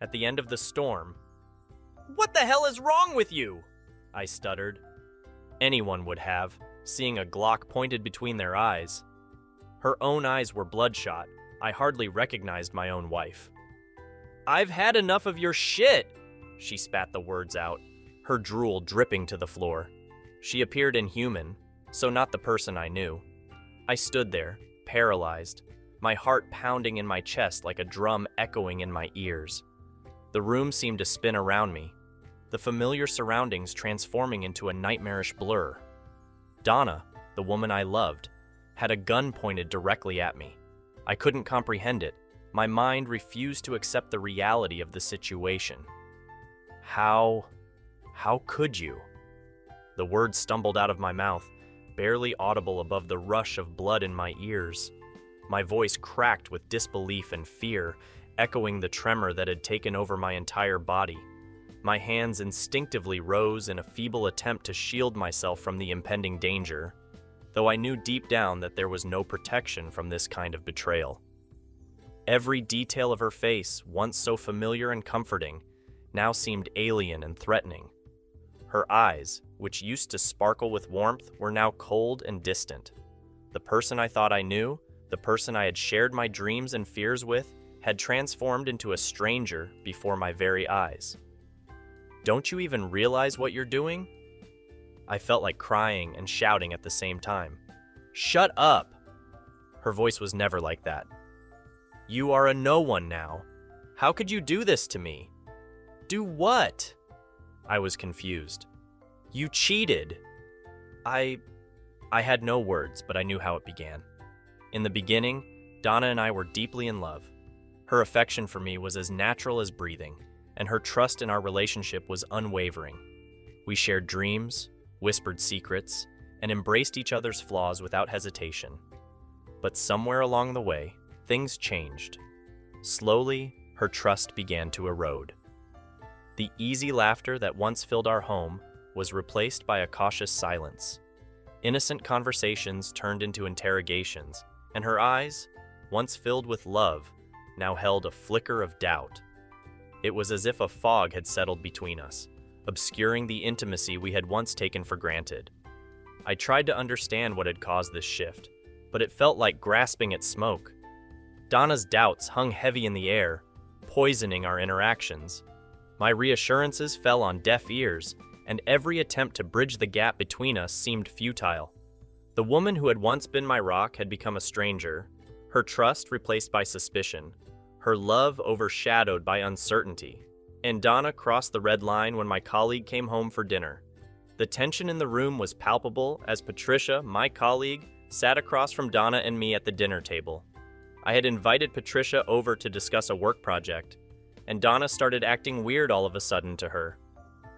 at the end of the storm. "What the hell is wrong with you?" I stuttered. Anyone would have, seeing a Glock pointed between their eyes. Her own eyes were bloodshot. I hardly recognized my own wife. "I've had enough of your shit," she spat the words out, her drool dripping to the floor. She appeared inhuman, so not the person I knew. I stood there, paralyzed, my heart pounding in my chest like a drum echoing in my ears. The room seemed to spin around me, the familiar surroundings transforming into a nightmarish blur. Donna, the woman I loved, had a gun pointed directly at me. I couldn't comprehend it. My mind refused to accept the reality of the situation. How could you? The words stumbled out of my mouth, barely audible above the rush of blood in my ears. My voice cracked with disbelief and fear, echoing the tremor that had taken over my entire body. My hands instinctively rose in a feeble attempt to shield myself from the impending danger, though I knew deep down that there was no protection from this kind of betrayal. Every detail of her face, once so familiar and comforting, now seemed alien and threatening. Her eyes, which used to sparkle with warmth, were now cold and distant. The person I thought I knew, the person I had shared my dreams and fears with, had transformed into a stranger before my very eyes. "Don't you even realize what you're doing?" I felt like crying and shouting at the same time. "Shut up!" Her voice was never like that. "You are a no one now. How could you do this to me?" "Do what?" I was confused. "You cheated." I had no words, but I knew how it began. In the beginning, Donna and I were deeply in love. Her affection for me was as natural as breathing, and her trust in our relationship was unwavering. We shared dreams, whispered secrets, and embraced each other's flaws without hesitation. But somewhere along the way, things changed. Slowly, her trust began to erode. The easy laughter that once filled our home was replaced by a cautious silence. Innocent conversations turned into interrogations, and her eyes, once filled with love, now held a flicker of doubt. It was as if a fog had settled between us, obscuring the intimacy we had once taken for granted. I tried to understand what had caused this shift, but it felt like grasping at smoke. Donna's doubts hung heavy in the air, poisoning our interactions. My reassurances fell on deaf ears, and every attempt to bridge the gap between us seemed futile. The woman who had once been my rock had become a stranger, her trust replaced by suspicion, her love overshadowed by uncertainty. And Donna crossed the red line when my colleague came home for dinner. The tension in the room was palpable as Patricia, my colleague, sat across from Donna and me at the dinner table. I had invited Patricia over to discuss a work project, and Donna started acting weird all of a sudden to her.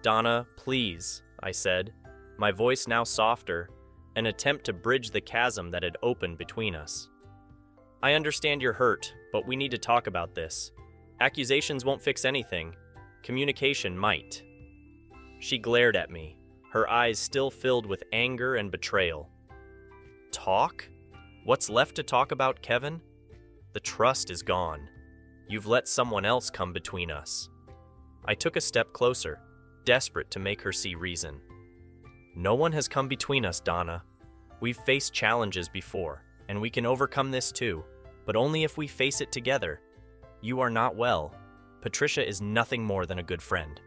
"Donna, please," I said, my voice now softer, an attempt to bridge the chasm that had opened between us. "I understand you're hurt, but we need to talk about this. Accusations won't fix anything. Communication might." She glared at me, her eyes still filled with anger and betrayal. "Talk? What's left to talk about, Kevin? The trust is gone. You've let someone else come between us." I took a step closer, desperate to make her see reason. "No one has come between us, Donna. We've faced challenges before, and we can overcome this too, but only if we face it together. You are not well. Patricia is nothing more than a good friend."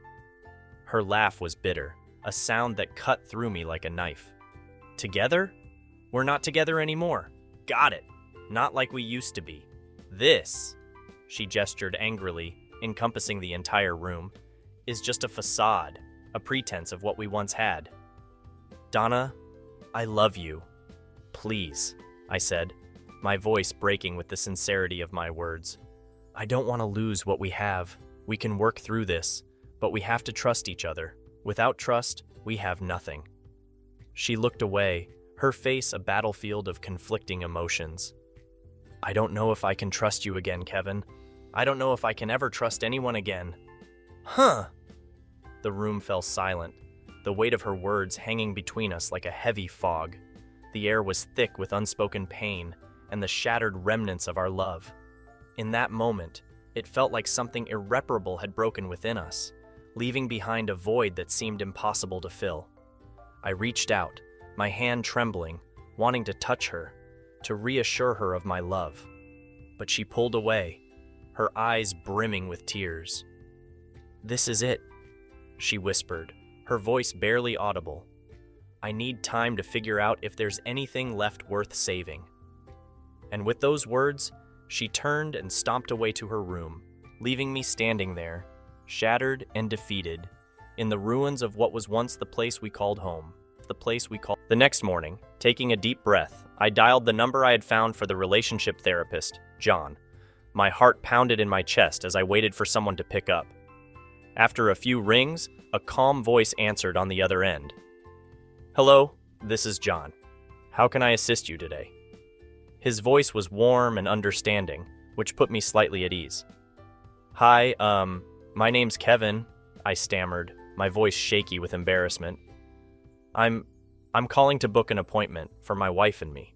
Her laugh was bitter, a sound that cut through me like a knife. "Together? We're not together anymore. Got it. Not like we used to be. This," she gestured angrily, encompassing the entire room, "is just a facade, a pretense of what we once had." "Donna, I love you. Please," I said, my voice breaking with the sincerity of my words. "I don't want to lose what we have. We can work through this, but we have to trust each other. Without trust, we have nothing." She looked away, her face a battlefield of conflicting emotions. "I don't know if I can trust you again, Kevin. I don't know if I can ever trust anyone again." "Huh!" The room fell silent, the weight of her words hanging between us like a heavy fog. The air was thick with unspoken pain and the shattered remnants of our love. In that moment, It felt like something irreparable had broken within us, leaving behind a void that seemed impossible to fill. I reached out, my hand trembling, wanting to touch her, to reassure her of my love. But she pulled away, her eyes brimming with tears. "This is it," she whispered, her voice barely audible. "I need time to figure out if there's anything left worth saving." And with those words, she turned and stomped away to her room, leaving me standing there, shattered and defeated, in the ruins of what was once the place we called home. The next morning, taking a deep breath, I dialed the number I had found for the relationship therapist, John. My heart pounded in my chest as I waited for someone to pick up. After a few rings, a calm voice answered on the other end. "Hello, this is John. How can I assist you today?" His voice was warm and understanding, which put me slightly at ease. "Hi, my name's Kevin," I stammered, my voice shaky with embarrassment. I'm calling to book an appointment for my wife and me."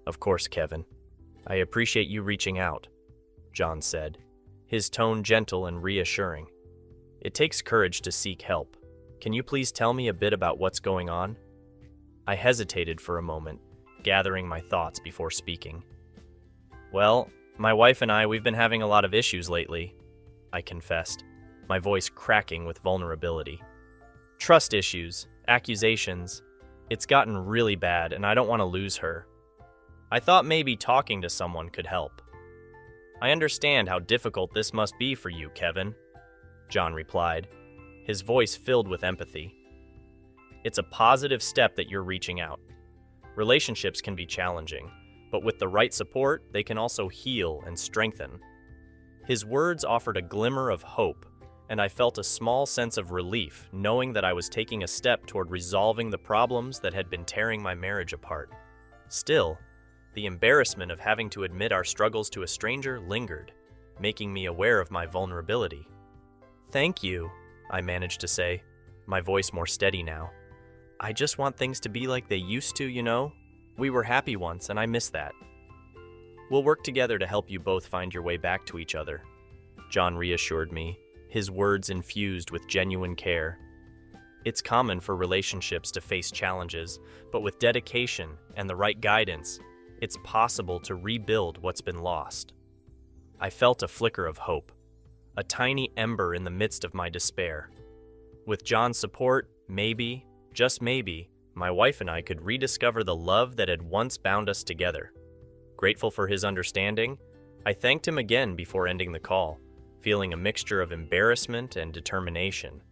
"Of course, Kevin. I appreciate you reaching out," John said, his tone gentle and reassuring. "It takes courage to seek help. Can you please tell me a bit about what's going on?" I hesitated for a moment, gathering my thoughts before speaking. "Well, my wife and we've been having a lot of issues lately," I confessed, my voice cracking with vulnerability. "Trust issues, accusations. It's gotten really bad and I don't want to lose her. I thought maybe talking to someone could help." "I understand how difficult this must be for you, Kevin," John replied, his voice filled with empathy. "It's a positive step that you're reaching out. Relationships can be challenging, but with the right support, they can also heal and strengthen." His words offered a glimmer of hope, and I felt a small sense of relief knowing that I was taking a step toward resolving the problems that had been tearing my marriage apart. Still, the embarrassment of having to admit our struggles to a stranger lingered, making me aware of my vulnerability. "Thank you," I managed to say, my voice more steady now. "I just want things to be like they used to, you know? We were happy once, and I miss that." "We'll work together to help you both find your way back to each other," John reassured me, his words infused with genuine care. "It's common for relationships to face challenges, but with dedication and the right guidance, it's possible to rebuild what's been lost." I felt a flicker of hope, a tiny ember in the midst of my despair. With John's support, maybe, just maybe, my wife and I could rediscover the love that had once bound us together. Grateful for his understanding, I thanked him again before ending the call, feeling a mixture of embarrassment and determination.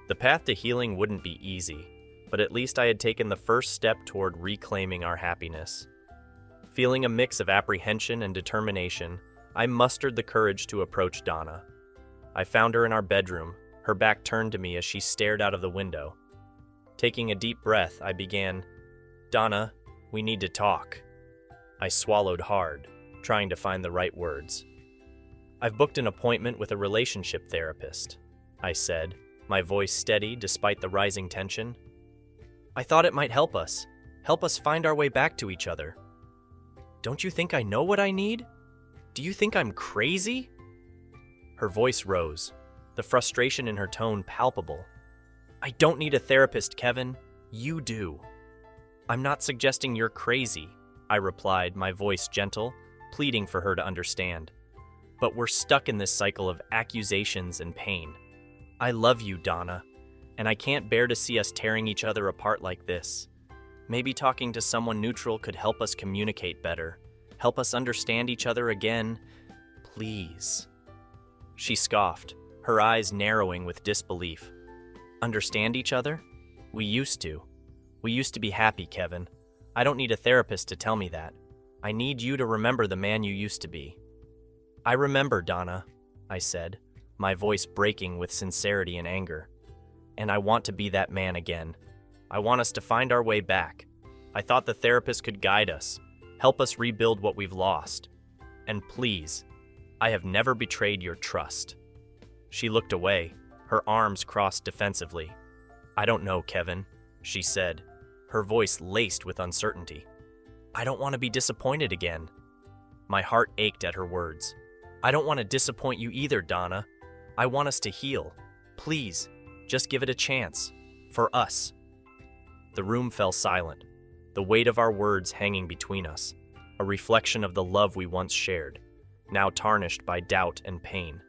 The path to healing wouldn't be easy, but at least I had taken the first step toward reclaiming our happiness. Feeling a mix of apprehension and determination, I mustered the courage to approach Donna. I found her in our bedroom, her back turned to me as she stared out of the window. Taking a deep breath, I began, "Donna, we need to talk." I swallowed hard, trying to find the right words. "I've booked an appointment with a relationship therapist," I said, my voice steady despite the rising tension. "I thought it might help us find our way back to each other." "Don't you think I know what I need? Do you think I'm crazy?" Her voice rose, the frustration in her tone palpable. "I don't need a therapist, Kevin. You do." "I'm not suggesting you're crazy," I replied, my voice gentle, pleading for her to understand. "But we're stuck in this cycle of accusations and pain. I love you, Donna, and I can't bear to see us tearing each other apart like this. Maybe talking to someone neutral could help us communicate better, help us understand each other again. Please." She scoffed, her eyes narrowing with disbelief. "Understand each other? We used to. We used to be happy, Kevin. I don't need a therapist to tell me that. I need you to remember the man you used to be." "I remember, Donna," I said, my voice breaking with sincerity and anger. "And I want to be that man again. I want us to find our way back. I thought the therapist could guide us, help us rebuild what we've lost. And please, I have never betrayed your trust." She looked away, her arms crossed defensively. "I don't know, Kevin," she said, her voice laced with uncertainty. "I don't want to be disappointed again." My heart ached at her words. I don't want to disappoint you either, Donna. I want us to heal. Please, just give it a chance. For us. The room fell silent, the weight of our words hanging between us, a reflection of the love we once shared, now tarnished by doubt and pain.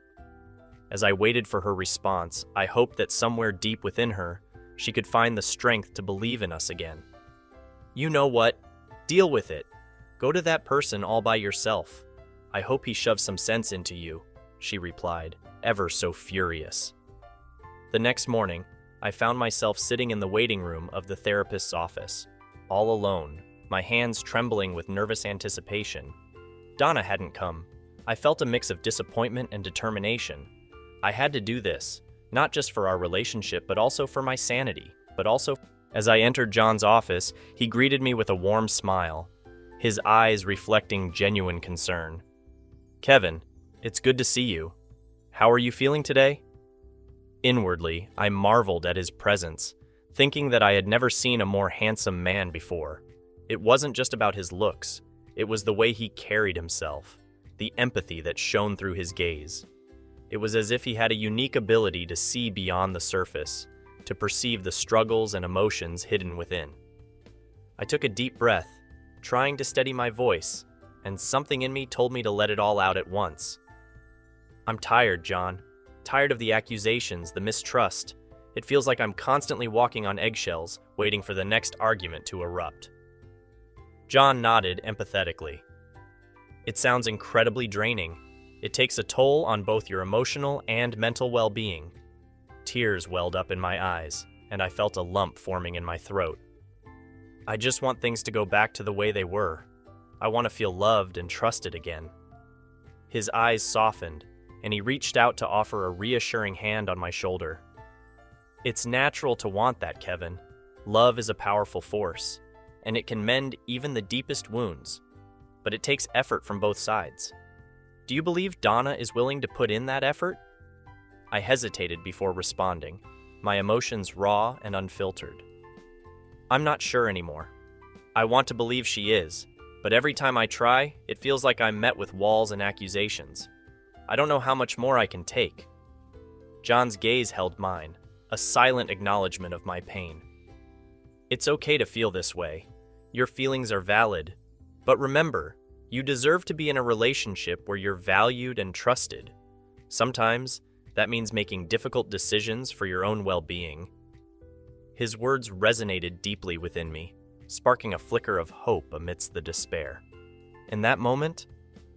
As I waited for her response, I hoped that somewhere deep within her, she could find the strength to believe in us again. You know what? Deal with it. Go to that person all by yourself. I hope he shoves some sense into you, she replied, ever so furious. The next morning, I found myself sitting in the waiting room of the therapist's office, all alone, my hands trembling with nervous anticipation. Donna hadn't come. I felt a mix of disappointment and determination. I had to do this, not just for our relationship, but also for my sanity, As I entered John's office, he greeted me with a warm smile, his eyes reflecting genuine concern. Kevin, it's good to see you. How are you feeling today? Inwardly, I marveled at his presence, thinking that I had never seen a more handsome man before. It wasn't just about his looks, it was the way he carried himself, the empathy that shone through his gaze. It was as if he had a unique ability to see beyond the surface, to perceive the struggles and emotions hidden within. I took a deep breath, trying to steady my voice, and something in me told me to let it all out at once. I'm tired, John. Tired of the accusations, the mistrust. It feels like I'm constantly walking on eggshells, waiting for the next argument to erupt. John nodded empathetically. It sounds incredibly draining. It takes a toll on both your emotional and mental well-being. Tears welled up in my eyes, and I felt a lump forming in my throat. I just want things to go back to the way they were. I want to feel loved and trusted again. His eyes softened, and he reached out to offer a reassuring hand on my shoulder. It's natural to want that, Kevin. Love is a powerful force, and it can mend even the deepest wounds, but it takes effort from both sides. Do you believe Donna is willing to put in that effort? I hesitated before responding, my emotions raw and unfiltered. I'm not sure anymore. I want to believe she is, but every time I try, it feels like I'm met with walls and accusations. I don't know how much more I can take. John's gaze held mine, a silent acknowledgement of my pain. It's okay to feel this way. Your feelings are valid. But remember, you deserve to be in a relationship where you're valued and trusted. Sometimes, that means making difficult decisions for your own well-being. His words resonated deeply within me, sparking a flicker of hope amidst the despair. In that moment,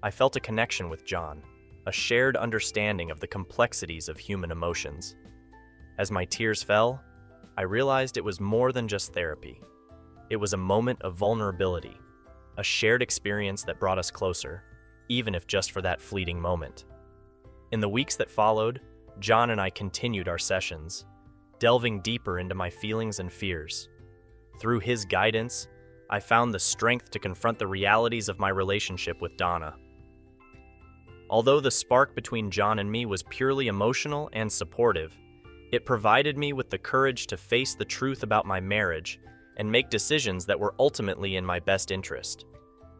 I felt a connection with John, a shared understanding of the complexities of human emotions. As my tears fell, I realized it was more than just therapy. It was a moment of vulnerability, a shared experience that brought us closer, even if just for that fleeting moment. In the weeks that followed, John and I continued our sessions, delving deeper into my feelings and fears. Through his guidance, I found the strength to confront the realities of my relationship with Donna. Although the spark between John and me was purely emotional and supportive, it provided me with the courage to face the truth about my marriage and make decisions that were ultimately in my best interest.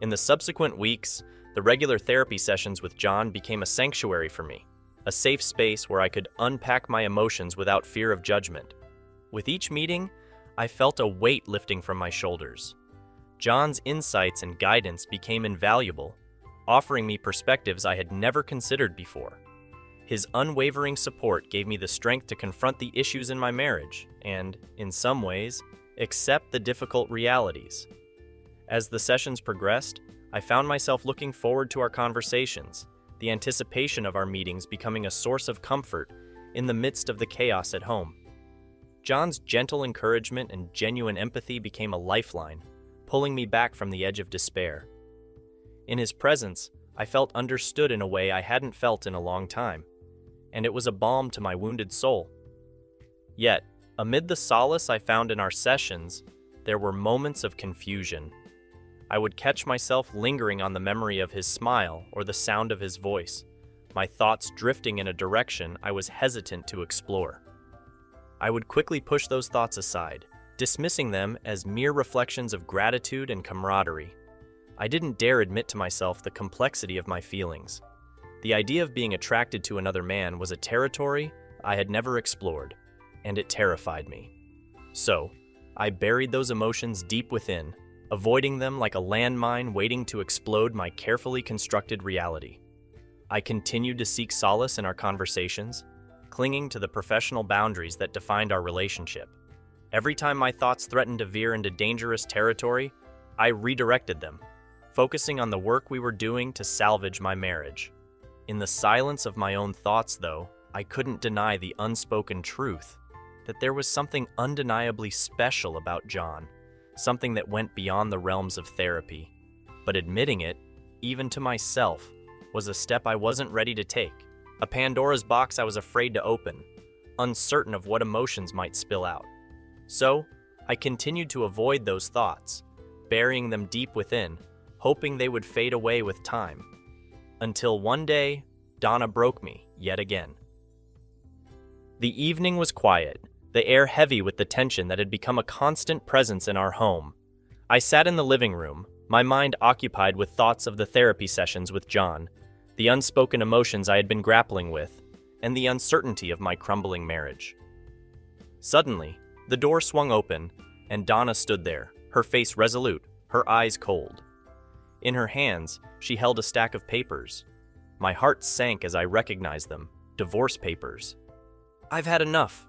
In the subsequent weeks, the regular therapy sessions with John became a sanctuary for me, a safe space where I could unpack my emotions without fear of judgment. With each meeting, I felt a weight lifting from my shoulders. John's insights and guidance became invaluable, offering me perspectives I had never considered before. His unwavering support gave me the strength to confront the issues in my marriage and, in some ways, accept the difficult realities. As the sessions progressed, I found myself looking forward to our conversations, the anticipation of our meetings becoming a source of comfort in the midst of the chaos at home. John's gentle encouragement and genuine empathy became a lifeline, pulling me back from the edge of despair. In his presence, I felt understood in a way I hadn't felt in a long time, and it was a balm to my wounded soul. Yet, amid the solace I found in our sessions, there were moments of confusion. I would catch myself lingering on the memory of his smile or the sound of his voice, my thoughts drifting in a direction I was hesitant to explore. I would quickly push those thoughts aside, dismissing them as mere reflections of gratitude and camaraderie. I didn't dare admit to myself the complexity of my feelings. The idea of being attracted to another man was a territory I had never explored, and it terrified me. So, I buried those emotions deep within, avoiding them like a landmine waiting to explode my carefully constructed reality. I continued to seek solace in our conversations, clinging to the professional boundaries that defined our relationship. Every time my thoughts threatened to veer into dangerous territory, I redirected them, focusing on the work we were doing to salvage my marriage. In the silence of my own thoughts, though, I couldn't deny the unspoken truth that there was something undeniably special about John, something that went beyond the realms of therapy. But admitting it, even to myself, was a step I wasn't ready to take, a Pandora's box I was afraid to open, uncertain of what emotions might spill out. So, I continued to avoid those thoughts, burying them deep within, hoping they would fade away with time. Until one day, Donna broke me yet again. The evening was quiet, the air heavy with the tension that had become a constant presence in our home. I sat in the living room, my mind occupied with thoughts of the therapy sessions with John, the unspoken emotions I had been grappling with, and the uncertainty of my crumbling marriage. Suddenly, the door swung open, and Donna stood there, her face resolute, her eyes cold. In her hands, she held a stack of papers. My heart sank as I recognized them, divorce papers. "I've had enough,"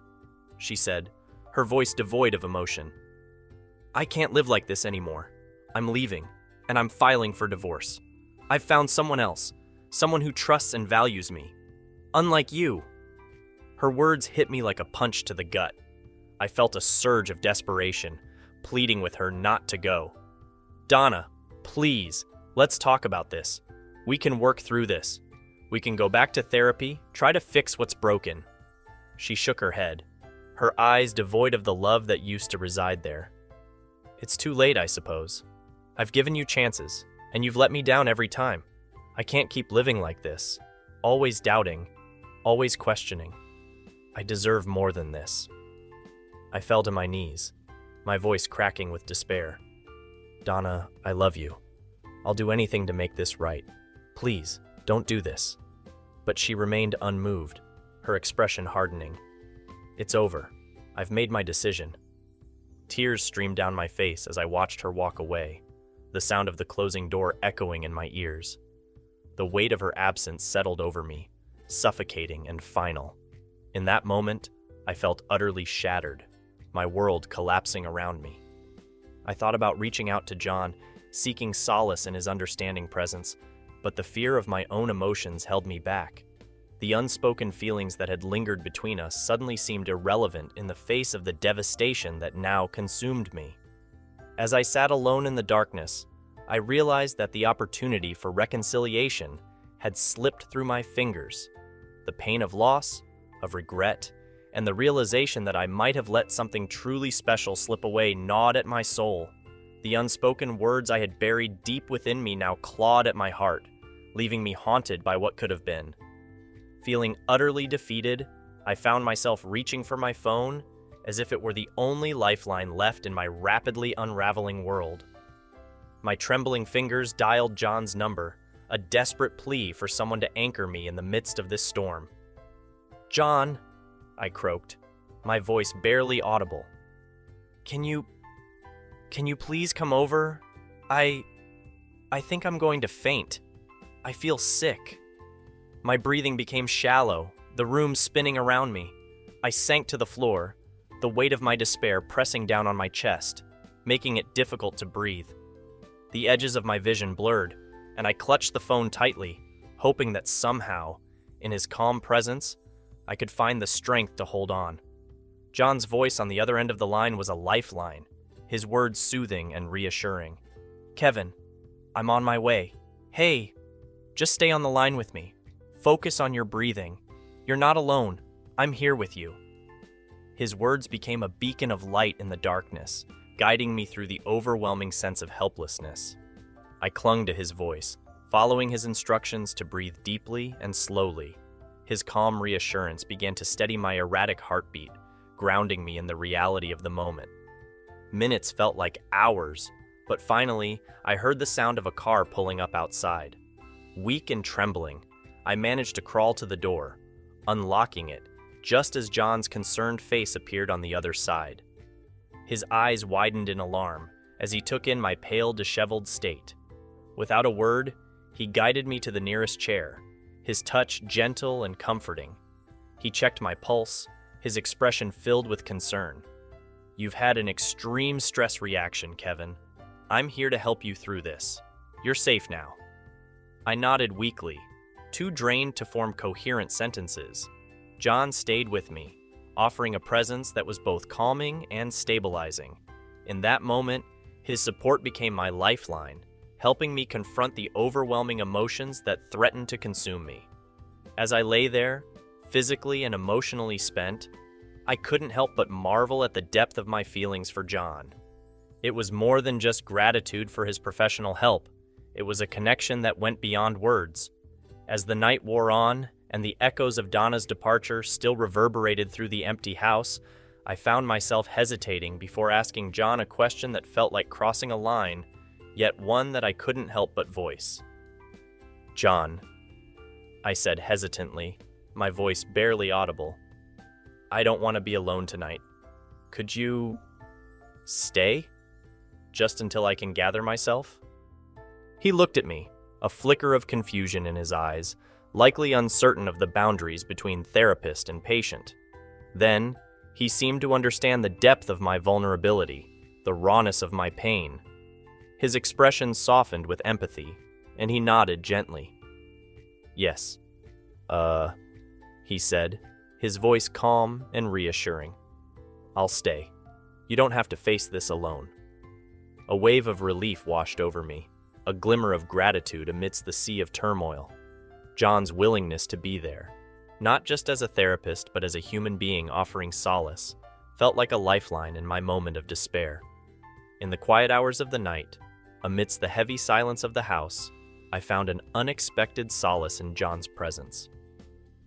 she said, her voice devoid of emotion. "I can't live like this anymore. I'm leaving, and I'm filing for divorce. I've found someone else, someone who trusts and values me. Unlike you." Her words hit me like a punch to the gut. I felt a surge of desperation, pleading with her not to go. "Donna, please, let's talk about this. We can work through this. We can go back to therapy, try to fix what's broken." She shook her head, her eyes devoid of the love that used to reside there. "It's too late, I suppose. I've given you chances, and you've let me down every time. I can't keep living like this, always doubting, always questioning. I deserve more than this." I fell to my knees, my voice cracking with despair. "Donna, I love you. I'll do anything to make this right. Please, don't do this." But she remained unmoved, her expression hardening. "It's over. I've made my decision." Tears streamed down my face as I watched her walk away, the sound of the closing door echoing in my ears. The weight of her absence settled over me, suffocating and final. In that moment, I felt utterly shattered, my world collapsing around me. I thought about reaching out to John, seeking solace in his understanding presence, but the fear of my own emotions held me back. The unspoken feelings that had lingered between us suddenly seemed irrelevant in the face of the devastation that now consumed me. As I sat alone in the darkness, I realized that the opportunity for reconciliation had slipped through my fingers. The pain of loss, of regret, and the realization that I might have let something truly special slip away gnawed at my soul. The unspoken words I had buried deep within me now clawed at my heart, leaving me haunted by what could have been. Feeling utterly defeated, I found myself reaching for my phone as if it were the only lifeline left in my rapidly unraveling world. My trembling fingers dialed John's number, a desperate plea for someone to anchor me in the midst of this storm. "John," I croaked, my voice barely audible. Can you please come over? I think I'm going to faint. I feel sick." My breathing became shallow, the room spinning around me. I sank to the floor, the weight of my despair pressing down on my chest, making it difficult to breathe. The edges of my vision blurred, and I clutched the phone tightly, hoping that somehow, in his calm presence, I could find the strength to hold on. John's voice on the other end of the line was a lifeline, his words soothing and reassuring. "Kevin, I'm on my way. Hey, just stay on the line with me. Focus on your breathing. You're not alone. I'm here with you." His words became a beacon of light in the darkness, guiding me through the overwhelming sense of helplessness. I clung to his voice, following his instructions to breathe deeply and slowly. His calm reassurance began to steady my erratic heartbeat, grounding me in the reality of the moment. Minutes felt like hours, but finally, I heard the sound of a car pulling up outside. Weak and trembling, I managed to crawl to the door, unlocking it just as John's concerned face appeared on the other side. His eyes widened in alarm as he took in my pale, disheveled state. Without a word, he guided me to the nearest chair, his touch gentle and comforting. He checked my pulse, his expression filled with concern. "You've had an extreme stress reaction, Kevin. I'm here to help you through this. You're safe now." I nodded weakly, too drained to form coherent sentences. John stayed with me, offering a presence that was both calming and stabilizing. In that moment, his support became my lifeline, helping me confront the overwhelming emotions that threatened to consume me. As I lay there, physically and emotionally spent, I couldn't help but marvel at the depth of my feelings for John. It was more than just gratitude for his professional help. It was a connection that went beyond words. As the night wore on, and the echoes of Donna's departure still reverberated through the empty house, I found myself hesitating before asking John a question that felt like crossing a line, yet one that I couldn't help but voice. "John," I said hesitantly, my voice barely audible, "I don't want to be alone tonight. Could you stay? Just until I can gather myself?" He looked at me, a flicker of confusion in his eyes, likely uncertain of the boundaries between therapist and patient. Then, he seemed to understand the depth of my vulnerability, the rawness of my pain. His expression softened with empathy, and he nodded gently. "Yes. He said, his voice calm and reassuring. "I'll stay. You don't have to face this alone." A wave of relief washed over me, a glimmer of gratitude amidst the sea of turmoil. John's willingness to be there, not just as a therapist but as a human being offering solace, felt like a lifeline in my moment of despair. In the quiet hours of the night, amidst the heavy silence of the house, I found an unexpected solace in John's presence.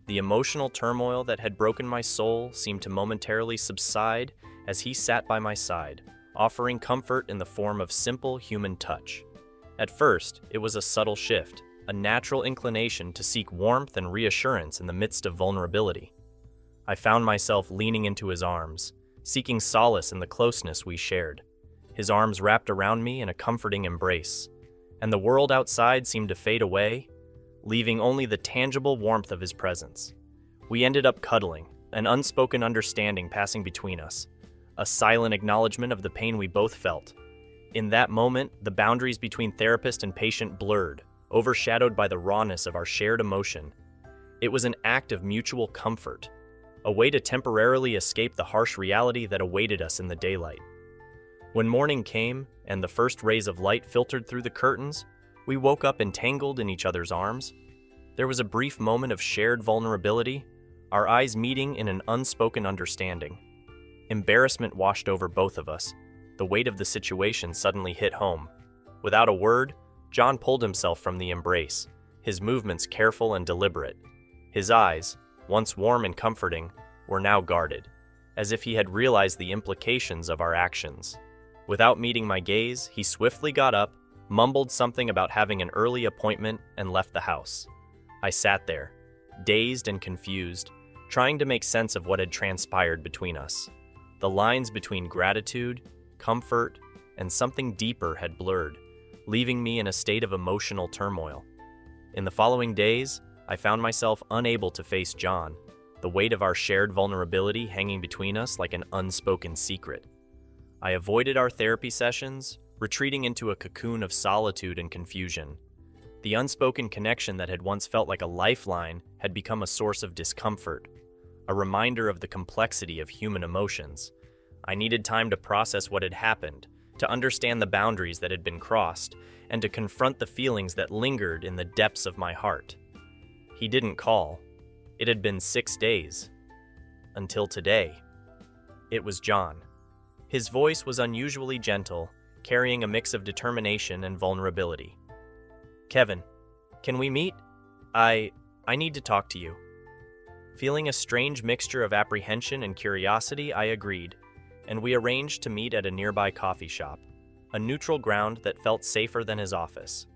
The emotional turmoil that had broken my soul seemed to momentarily subside as he sat by my side, offering comfort in the form of simple human touch. At first, it was a subtle shift, a natural inclination to seek warmth and reassurance in the midst of vulnerability. I found myself leaning into his arms, seeking solace in the closeness we shared. His arms wrapped around me in a comforting embrace, and the world outside seemed to fade away, leaving only the tangible warmth of his presence. We ended up cuddling, an unspoken understanding passing between us, a silent acknowledgement of the pain we both felt. In that moment, the boundaries between therapist and patient blurred, overshadowed by the rawness of our shared emotion. It was an act of mutual comfort, a way to temporarily escape the harsh reality that awaited us in the daylight. When morning came and the first rays of light filtered through the curtains, we woke up entangled in each other's arms. There was a brief moment of shared vulnerability, our eyes meeting in an unspoken understanding. Embarrassment washed over both of us. The weight of the situation suddenly hit home. Without a word, John pulled himself from the embrace, his movements careful and deliberate. His eyes, once warm and comforting, were now guarded, as if he had realized the implications of our actions. Without meeting my gaze, he swiftly got up, mumbled something about having an early appointment, and left the house. I sat there, dazed and confused, trying to make sense of what had transpired between us. The lines between gratitude, comfort, and something deeper had blurred, leaving me in a state of emotional turmoil. In the following days, I found myself unable to face John, the weight of our shared vulnerability hanging between us like an unspoken secret. I avoided our therapy sessions, retreating into a cocoon of solitude and confusion. The unspoken connection that had once felt like a lifeline had become a source of discomfort, a reminder of the complexity of human emotions. I needed time to process what had happened, to understand the boundaries that had been crossed, and to confront the feelings that lingered in the depths of my heart. He didn't call. It had been 6 days. Until today. It was John. His voice was unusually gentle, carrying a mix of determination and vulnerability. "Kevin, can we meet? I need to talk to you." Feeling a strange mixture of apprehension and curiosity, I agreed, and we arranged to meet at a nearby coffee shop, a neutral ground that felt safer than his office.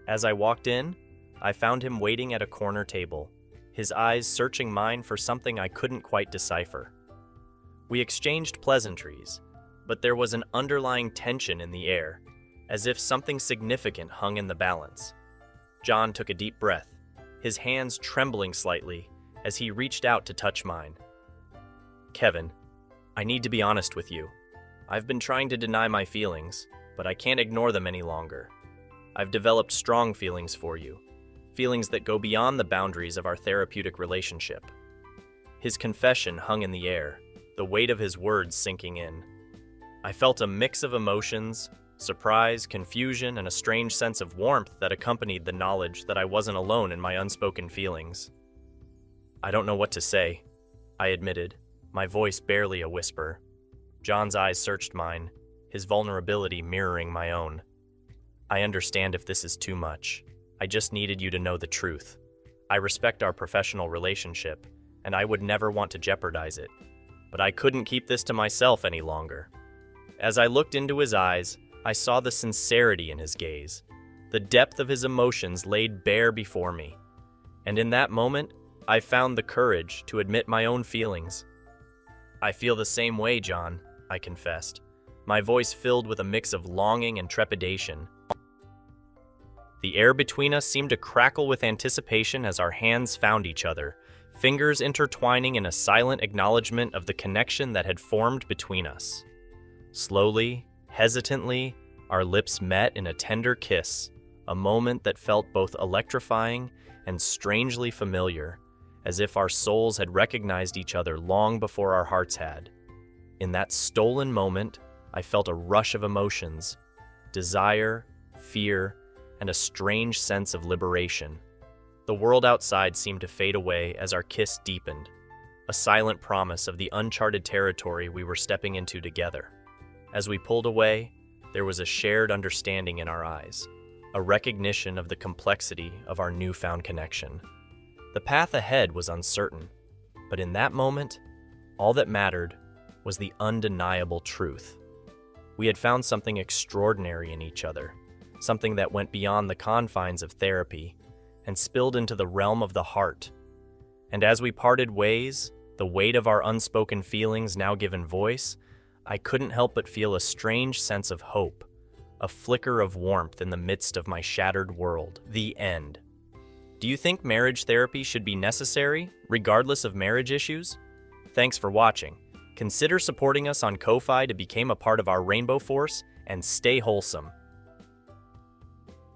As I walked in, I found him waiting at a corner table, his eyes searching mine for something I couldn't quite decipher. We exchanged pleasantries, but there was an underlying tension in the air, as if something significant hung in the balance. John took a deep breath, his hands trembling slightly as he reached out to touch mine. "Kevin, I need to be honest with you. I've been trying to deny my feelings, but I can't ignore them any longer. I've developed strong feelings for you, feelings that go beyond the boundaries of our therapeutic relationship." His confession hung in the air, the weight of his words sinking in. I felt a mix of emotions, surprise, confusion, and a strange sense of warmth that accompanied the knowledge that I wasn't alone in my unspoken feelings. "I don't know what to say," I admitted, my voice barely a whisper. John's eyes searched mine, his vulnerability mirroring my own. "I understand if this is too much. I just needed you to know the truth. I respect our professional relationship, and I would never want to jeopardize it. But I couldn't keep this to myself any longer." As I looked into his eyes, I saw the sincerity in his gaze, the depth of his emotions laid bare before me. And in that moment, I found the courage to admit my own feelings. "I feel the same way, John," I confessed, my voice filled with a mix of longing and trepidation. The air between us seemed to crackle with anticipation as our hands found each other, fingers intertwining in a silent acknowledgement of the connection that had formed between us. Slowly, hesitantly, our lips met in a tender kiss, a moment that felt both electrifying and strangely familiar, as if our souls had recognized each other long before our hearts had. In that stolen moment, I felt a rush of emotions, desire, fear, and a strange sense of liberation. The world outside seemed to fade away as our kiss deepened, a silent promise of the uncharted territory we were stepping into together. As we pulled away, there was a shared understanding in our eyes, a recognition of the complexity of our newfound connection. The path ahead was uncertain, but in that moment, all that mattered was the undeniable truth. We had found something extraordinary in each other, something that went beyond the confines of therapy and spilled into the realm of the heart. And as we parted ways, the weight of our unspoken feelings now given voice, I couldn't help but feel a strange sense of hope, a flicker of warmth in the midst of my shattered world. The end. Do you think marriage therapy should be necessary, regardless of marriage issues? Thanks for watching. Consider supporting us on Ko-Fi to become a part of our Rainbow Force and stay wholesome.